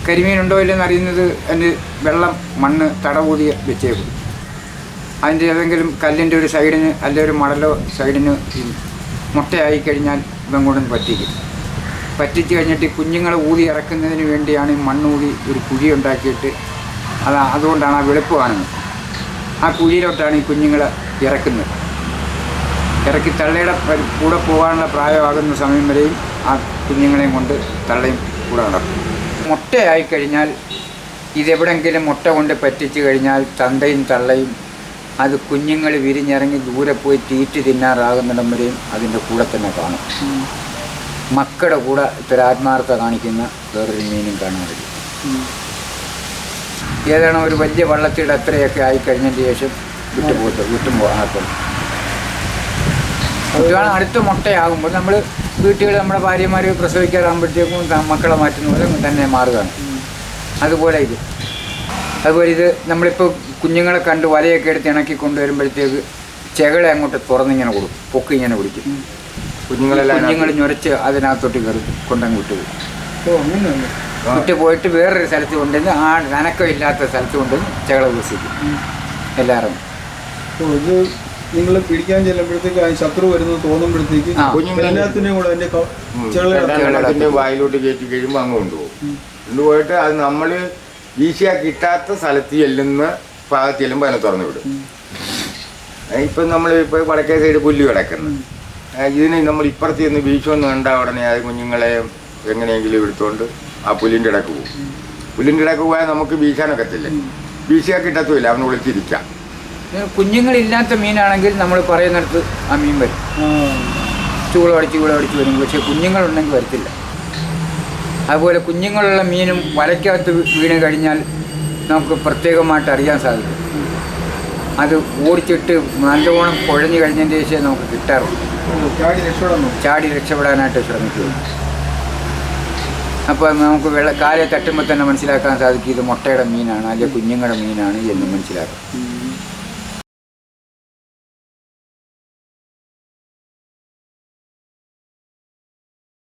കരിമീനുണ്ടോ ഇല്ലെന്ന് അറിയുന്നത് അതിൻ്റെ വെള്ളം മണ്ണ് തടവൂതി വെച്ചേക്കും. അതിൻ്റെ ഏതെങ്കിലും കല്ലിൻ്റെ ഒരു സൈഡിന് അല്ലെങ്കിൽ ഒരു മടലോ സൈഡിന് മുട്ടയായി കഴിഞ്ഞാൽ ഇവൻ കൊണ്ടൊന്ന് പറ്റിച്ച് കഴിഞ്ഞിട്ട് കുഞ്ഞുങ്ങളെ ഊതി ഇറക്കുന്നതിന് വേണ്ടിയാണ് ഈ മണ്ണൂതി ഒരു കുഴി ഉണ്ടാക്കിയിട്ട് അതുകൊണ്ടാണ് ആ വെളുപ്പ് കാണുന്നത്. ആ കുഴിയിലോട്ടാണ് ഈ കുഞ്ഞുങ്ങളെ ഇറക്കി തള്ളയുടെ കൂടെ പോകാനുള്ള പ്രായമാകുന്ന സമയം വരെയും ആ കുഞ്ഞുങ്ങളെയും കൊണ്ട് തള്ളയും കൂടെ നടക്കും. മുട്ടയായിക്കഴിഞ്ഞാൽ ഇതെവിടെയെങ്കിലും മുട്ട കൊണ്ട് പറ്റിച്ച് കഴിഞ്ഞാൽ തന്തയും തള്ളയും അത് കുഞ്ഞുങ്ങൾ വിരിഞ്ഞിറങ്ങി ദൂരെ പോയി തീറ്റ് തിന്നാറാകുന്നിടം വരെയും അതിൻ്റെ കൂടെ തന്നെ കാണും. മക്കളുടെ കൂടെ ഇത്ര ആത്മാർത്ഥത കാണിക്കുന്ന വേറൊരു മീനും കാണാൻ കഴിയും. ഏതാണ് ഒരു വലിയ വള്ളത്തിയുടെ അത്രയൊക്കെ ആയിക്കഴിഞ്ഞതിന് ശേഷം വിട്ടും പോകാൻ അടുത്ത മുട്ടയാകുമ്പോൾ നമ്മൾ വീട്ടുകൾ നമ്മുടെ ഭാര്യമാർ പ്രസവിക്കാറാകുമ്പോഴത്തേക്കും മക്കളെ മാറ്റുന്ന പോലെ തന്നെ മാറുകയാണ്. അതുപോലെ ഇത് നമ്മളിപ്പോൾ കുഞ്ഞുങ്ങളെ കണ്ട് വലയൊക്കെ എടുത്ത് ഇണക്കി കൊണ്ടുവരുമ്പോഴത്തേക്ക് ചെകളെ അങ്ങോട്ട് തുറന്നിങ്ങനെ കൊടുക്കും, പൊക്കി ഇങ്ങനെ പിടിക്കും. കുഞ്ഞുങ്ങൾ ഞൊരച്ച് അതിനകത്തോട്ട് കയറി കൊണ്ടങ്ങ് വിട്ട് പോയിട്ട് വേറൊരു സ്ഥലത്ത് കൊണ്ടുവന്ന് ആ നനക്കമില്ലാത്ത സ്ഥലത്ത് കൊണ്ടുവന്ന് ചെകളെ ഉപസിക്കും എല്ലാവരും. ഇത് നിങ്ങൾ പിടിക്കാൻ ചെല്ലുമ്പോഴത്തേക്ക് ശത്രു വരുന്നത് തോന്നുമ്പോഴത്തേക്ക് എല്ലാത്തിനെയും കൂടെ അതിൻ്റെ വായിലോട്ട് കയറ്റി കഴിയുമ്പോൾ അങ്ങ് കൊണ്ടുപോയിട്ട് അത് നമ്മൾ വീശിയാ കിട്ടാത്ത സ്ഥലത്ത് ചെല്ലുന്ന ഭാഗത്ത് ചെല്ലുമ്പോൾ അതിനെ തുറന്നു വിടും. ഇപ്പം നമ്മളിപ്പോൾ വടക്കേ സൈഡ് പുല്ല് കിടക്കുന്നു, ഇതിന് നമ്മൾ ഇപ്പുറത്ത് ചെന്ന് വീശുമെന്ന് കണ്ട ഉടനെ അത് കുഞ്ഞുങ്ങളെ എങ്ങനെയെങ്കിലും എടുത്തുകൊണ്ട് ആ പുല്ലിൻ്റെ ഇടക്ക് പോകും. പുല്ലിൻ്റെ ഇടക്ക് പോയാൽ നമുക്ക് വീശാനൊക്കത്തില്ല, വീശിയാൽ കിട്ടത്തുമില്ല, അവന് വിളിച്ചിരിക്കാം. കുഞ്ഞുങ്ങളില്ലാത്ത മീനാണെങ്കിൽ നമ്മൾ പറയുന്നിടത്ത് ആ മീൻ വരും, ചൂളമടിച്ച് വരും. പക്ഷേ കുഞ്ഞുങ്ങളുണ്ടെങ്കിൽ വരത്തില്ല. അതുപോലെ കുഞ്ഞുങ്ങളുള്ള മീനും വലയ്ക്കകത്ത് വീണ് കഴിഞ്ഞാൽ നമുക്ക് പ്രത്യേകമായിട്ട് അറിയാൻ സാധിക്കും. അത് ഓടിച്ചിട്ട് നല്ലവണ്ണം കുഴഞ്ഞു കഴിഞ്ഞതിൻ്റെ ശേഷം നമുക്ക് കിട്ടാറുണ്ട്. ചാടി രക്ഷപ്പെടാനായിട്ട് ശ്രമിക്കുക. അപ്പോൾ നമുക്ക് കാലെ തട്ടുമ്പോൾ തന്നെ മനസ്സിലാക്കാൻ സാധിക്കും ഇത് മുട്ടയുടെ മീനാണ് അല്ലെങ്കിൽ കുഞ്ഞുങ്ങളുടെ മീനാണ് എന്ന് മനസ്സിലാക്കും.